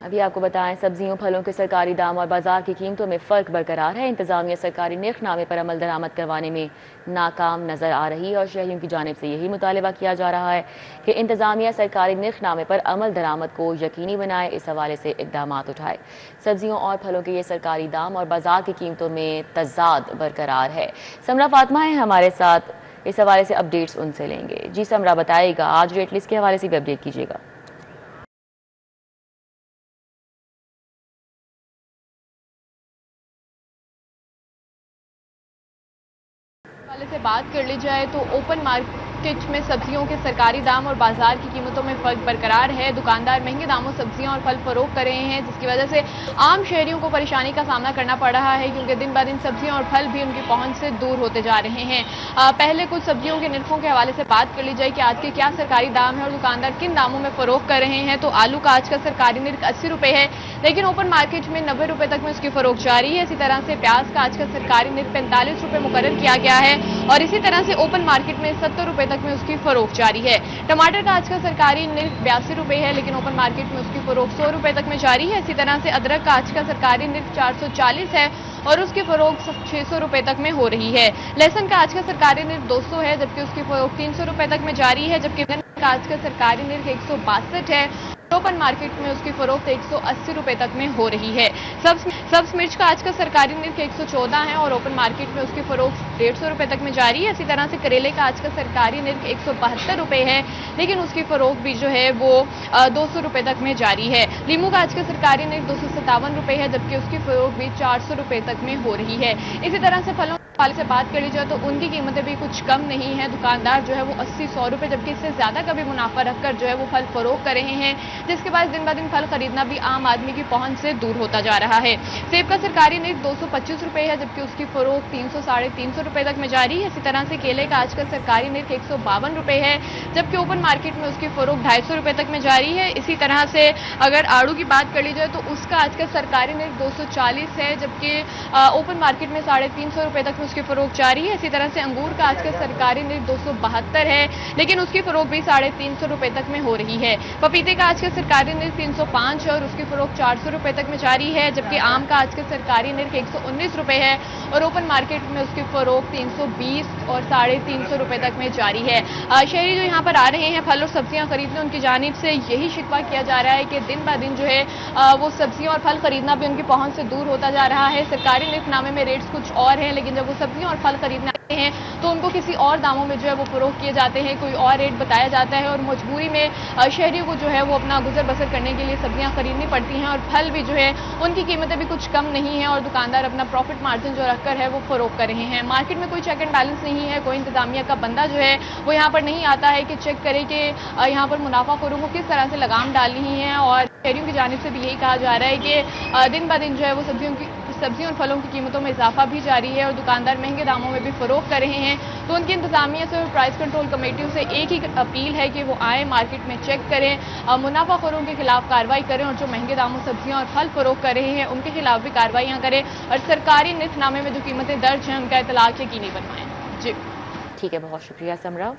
अभी आपको बताएं, सब्जियों फलों के सरकारी दाम और बाजार की कीमतों में फ़र्क बरकरार है। इंतजामिया सरकारी निर्खनामे पर अमल दरामद करवाने में नाकाम नजर आ रही है और शहरियों की जानिब से यही मुतालबा किया जा रहा है कि इंतजामिया सरकारी निर्खनामे पर अमल दरामद को यकीनी बनाए। इस हवाले से इकदाम उठाए। सब्जियों और फलों के ये सरकारी दाम और बाजार की कीमतों में तजाद बरकरार है। समरा फातिमा है हमारे साथ, इस हवाले से अपडेट्स उनसे लेंगे। जी समरा, बताइएगा आज रेट लिस्ट के हवाले से भी अपडेट कीजिएगा। वाले से बात कर ली जाए तो ओपन मार्केट में सब्जियों के सरकारी दाम और बाजार की कीमतों में फर्क बरकरार है। दुकानदार महंगे दामों सब्जियां और फल फरोख्त कर रहे हैं, जिसकी वजह से आम शहरियों को परेशानी का सामना करना पड़ रहा है, क्योंकि दिन ब दिन सब्जियां और फल भी उनकी पहुंच से दूर होते जा रहे हैं। पहले कुछ सब्जियों के निर्खों के हवाले से बात कर ली जाए कि आज के क्या सरकारी दाम है और दुकानदार किन दामों में फरोख्त कर रहे हैं। तो आलू का आज का सरकारी निर्ख 80 रुपए है, लेकिन ओपन मार्केट में 90 रुपए तक में उसकी फरोख्त जारी है। इसी तरह से प्याज का आज का सरकारी निर्ख 45 रुपए मुकर्रर किया गया है और इसी तरह से ओपन मार्केट में 70 रुपए तक में उसकी फरोख्त जारी है। टमाटर का आज का सरकारी निर्ख 82 रुपए है, लेकिन ओपन मार्केट में उसकी फरोख्त 100 रुपए तक में जारी है। इसी तरह से अदरक का आज का सरकारी निर्ख 440 है और उसकी फरोख्त 600 रुपए तक में हो रही है। लहसुन का आज का सरकारी निर्ख 200 है, जबकि उसकी फरोख्त 300 रुपए तक में जारी है। जबकि का आज का सरकारी निर्ख 162 है, ओपन मार्केट में उसकी फरोख्त 180 रुपए तक में हो रही है। सब्ज मिर्च का आज का सरकारी निर्ख 114 है और ओपन मार्केट में उसकी फरोख्त 150 रुपए तक में जारी है। इसी तरह से करेले का आज का सरकारी निर्ख 172 रुपए है, लेकिन उसकी फरोख्त भी जो है वो 200 रुपए तक में जारी है। लीमू का आज का सरकारी निर्ख 257 रुपए है, जबकि उसकी फरोख्त भी 400 रुपए तक में हो रही है। इसी तरह से फलों वाले से बात कर ली जाए तो उनकी कीमतें भी कुछ कम नहीं है। दुकानदार जो है वो 80-100 रुपए, जबकि इससे ज्यादा का भी मुनाफा रखकर जो है वो फल फरोख्त कर रहे हैं, जिसके बाद दिन ब दिन फल खरीदना भी आम आदमी की पहुंच से दूर होता जा रहा है। सेब का सरकारी निर्ख 225 रुपए है, जबकि उसकी फरोख्त 300-350 रुपए तक में जारी है। इसी तरह से केले का आज का सरकारी निर्ख 152 रुपए है, जबकि ओपन मार्केट में उसकी फरोख्त 250 रुपए तक में जारी है। इसी तरह से अगर आड़ू की बात कर ली जाए तो उसका आज का सरकारी निर्ख 240 है, जबकि ओपन मार्केट में 350 रुपए तक उसकी फरोख्त जारी है। इसी तरह से अंगूर का आज का सरकारी निर्ख 272 है, लेकिन उसकी फरोख्त भी 350 रुपए तक में हो रही है। पपीते का आज का सरकारी निर्ख 305 है और उसकी फरोख्त 400 रुपए तक में जारी है। जबकि आम का आज का सरकारी निर्ख 119 रुपए है और ओपन मार्केट में उसकी फरोख्त 320 और 350 रुपए तक में जारी है। शहरी जो यहाँ पर आ रहे हैं फल और सब्जियां खरीदने, उनकी जानिब से यही शिकवा किया जा रहा है कि दिन ब दिन जो है वो सब्जियां और फल खरीदना भी उनकी पहुंच से दूर होता जा रहा है। सरकारी निर्खनामे में रेट्स कुछ और हैं, लेकिन जब वो सब्जियां और फल खरीदने आते हैं तो उनको किसी और दामों में जो है वो फरोख्त किए जाते हैं, कोई और रेट बताया जाता है और मजबूरी में शहरियों को जो है वो अपना गुजर बसर करने के लिए सब्जियां खरीदनी पड़ती हैं और फल भी जो है उनकी कीमतें भी कुछ कम नहीं है और दुकानदार अपना प्रॉफिट मार्जिन जो रखकर है वो फरोख्त कर रहे हैं। मार्केट में कोई चेक एंड बैलेंस नहीं है, कोई इंतजामिया का बंदा जो है वो यहाँ पर नहीं आता है कि चेक करे कि यहाँ पर मुनाफाखोरों को किस तरह से लगाम डालनी है। और शहरियों की जानिब से भी यही कहा जा रहा है कि दिन ब दिन जो है वो सब्जियों और फलों की कीमतों में इजाफा भी जारी है और दुकानदार महंगे दामों में भी फरोख्त कर रहे हैं। तो उनकी इंतजामिया से और प्राइस कंट्रोल कमेटियों से एक ही अपील है कि वो आए, मार्केट में चेक करें, मुनाफाखोरों के खिलाफ कार्रवाई करें और जो महंगे दामों सब्जियां और फल फरोख्त कर रहे हैं उनके खिलाफ भी कार्रवाइयां करें और सरकारी निर्खनामे में जो कीमतें दर्ज हैं उनका इतलाक यकीनी बनवाएं। जी ठीक है, बहुत शुक्रिया समरा।